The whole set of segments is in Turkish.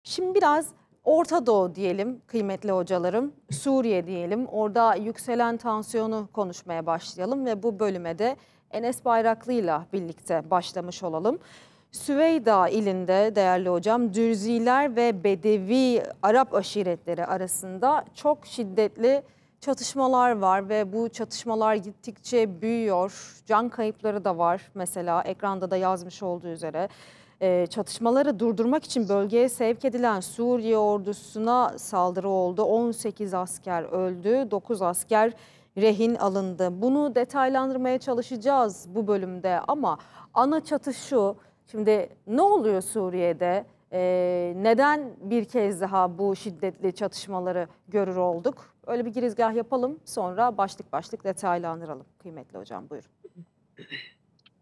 Şimdi biraz Orta Doğu diyelim kıymetli hocalarım, Suriye diyelim. Orada yükselen tansiyonu konuşmaya başlayalım ve bu bölüme de Enes Bayraklı'yla birlikte başlamış olalım. Süveyda ilinde değerli hocam, Dürziler ve Bedevi Arap aşiretleri arasında çok şiddetli çatışmalar var ve bu çatışmalar gittikçe büyüyor. Can kayıpları da var, mesela ekranda da yazmış olduğu üzere. Çatışmaları durdurmak için bölgeye sevk edilen Suriye ordusuna saldırı oldu. 18 asker öldü, 9 asker rehin alındı. Bunu detaylandırmaya çalışacağız bu bölümde ama ana çatı şu. Şimdi ne oluyor Suriye'de? Neden bir kez daha bu şiddetli çatışmaları görür olduk? Öyle bir girizgah yapalım, sonra başlık başlık detaylandıralım. Kıymetli hocam, buyurun.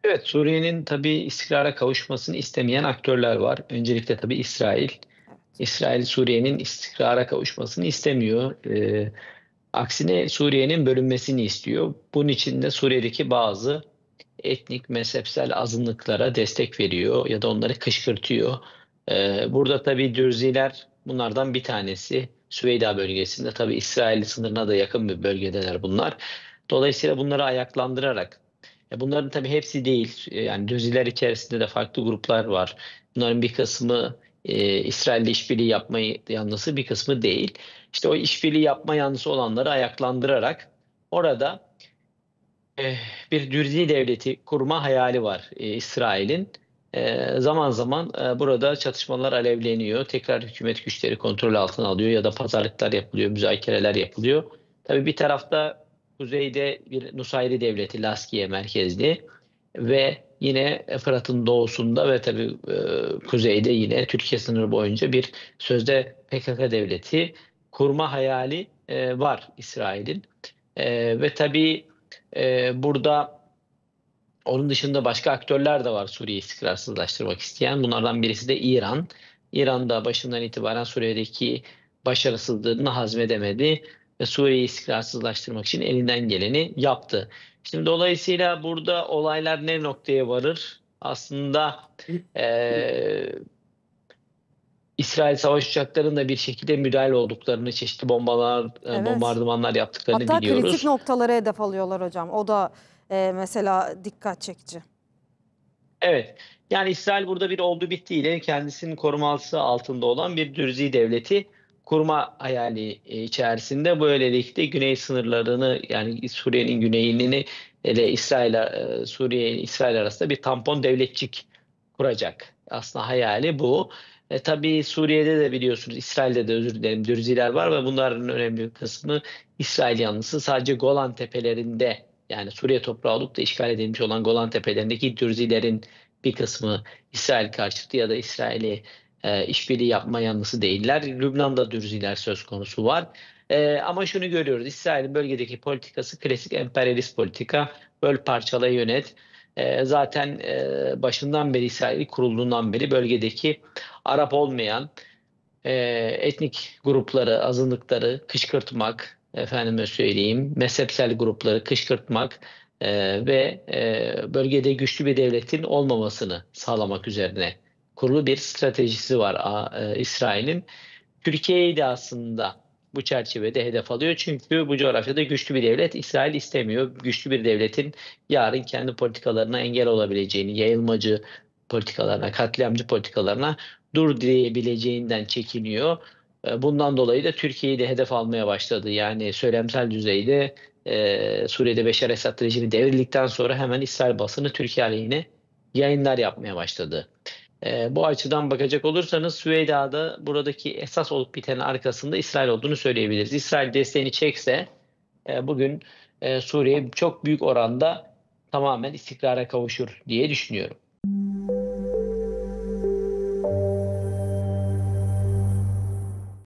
Evet, Suriye'nin tabii istikrara kavuşmasını istemeyen aktörler var. Öncelikle tabii İsrail. Evet. İsrail Suriye'nin istikrara kavuşmasını istemiyor. Aksine Suriye'nin bölünmesini istiyor. Bunun için de Suriye'deki bazı etnik, mezhepsel azınlıklara destek veriyor ya da onları kışkırtıyor. Burada tabii Dürziler bunlardan bir tanesi. Süveyda bölgesinde tabii İsrail sınırına da yakın bir bölgedeler bunlar. Dolayısıyla bunları ayaklandırarak, bunların tabii hepsi değil. Yani Dürziler içerisinde de farklı gruplar var. Bunların bir kısmı İsrail'le işbirliği yapma yanlısı, bir kısmı değil. İşte o işbirliği yapma yanlısı olanları ayaklandırarak orada bir Dürzi devleti kurma hayali var İsrail'in. Zaman zaman burada çatışmalar alevleniyor. Tekrar hükümet güçleri kontrol altına alıyor ya da pazarlıklar yapılıyor, müzakereler yapılıyor. Tabii bir tarafta kuzeyde bir Nusayri devleti, Laskiye merkezli ve yine Fırat'ın doğusunda ve tabii kuzeyde yine Türkiye sınırı boyunca bir sözde PKK devleti kurma hayali var İsrail'in. Ve tabii burada onun dışında başka aktörler de var Suriye'yi istikrarsızlaştırmak isteyen. Bunlardan birisi de İran. İran da başından itibaren Suriye'deki başarısızlığını hazmedemedi ve Suriye'yi istikrarsızlaştırmak için elinden geleni yaptı. Şimdi dolayısıyla burada olaylar ne noktaya varır? Aslında e, İsrail savaş uçaklarının da bir şekilde müdahil olduklarını, çeşitli Evet. bombardımanlar yaptıklarını Hatta kritik biliyoruz. noktalara hedef alıyorlar hocam. O da mesela dikkat çekici. Evet. Yani İsrail burada bir oldu bittiyle kendisinin koruması altında olan bir Dürzi devleti kurma hayali içerisinde. Böylelikle güney sınırlarını, yani Suriye'nin güneyini ile Suriye ile İsrail arasında bir tampon devletçik kuracak. Aslında hayali bu. Tabii Suriye'de de biliyorsunuz, İsrail'de de özür dilerim, Dürziler var ve bunların önemli bir kısmı İsrail yanlısı. Sadece Golan Tepelerinde, yani Suriye toprağı olup da işgal edilmiş olan Golan Tepelerindeki Dürzilerin bir kısmı İsrail karşıtı ya da İsrail'i işbirliği yapma yanlısı değiller. Lübnan'da Dürziler söz konusu var. Ama şunu görüyoruz: İsrail'in bölgedeki politikası klasik emperyalist politika. Böl, parçala, yönet. Zaten başından beri, İsrail kurulduğundan beri bölgedeki Arap olmayan etnik grupları, azınlıkları kışkırtmak, efendime söyleyeyim, mezhepsel grupları kışkırtmak ve bölgede güçlü bir devletin olmamasını sağlamak üzerine kurulu bir stratejisi var İsrail'in. Türkiye'yi de aslında bu çerçevede hedef alıyor. Çünkü bu coğrafyada güçlü bir devlet İsrail istemiyor. Güçlü bir devletin yarın kendi politikalarına engel olabileceğini, yayılmacı politikalarına, katliamcı politikalarına dur diyebileceğinden çekiniyor. Bundan dolayı da Türkiye'yi de hedef almaya başladı. Yani söylemsel düzeyde Suriye'de Beşar Esad rejimi devrildikten sonra hemen İsrail basını Türkiye aleyhine yayınlar yapmaya başladı. Bu açıdan bakacak olursanız Süveyda'da buradaki esas olup bitenin arkasında İsrail olduğunu söyleyebiliriz. İsrail desteğini çekse bugün Suriye çok büyük oranda tamamen istikrara kavuşur diye düşünüyorum.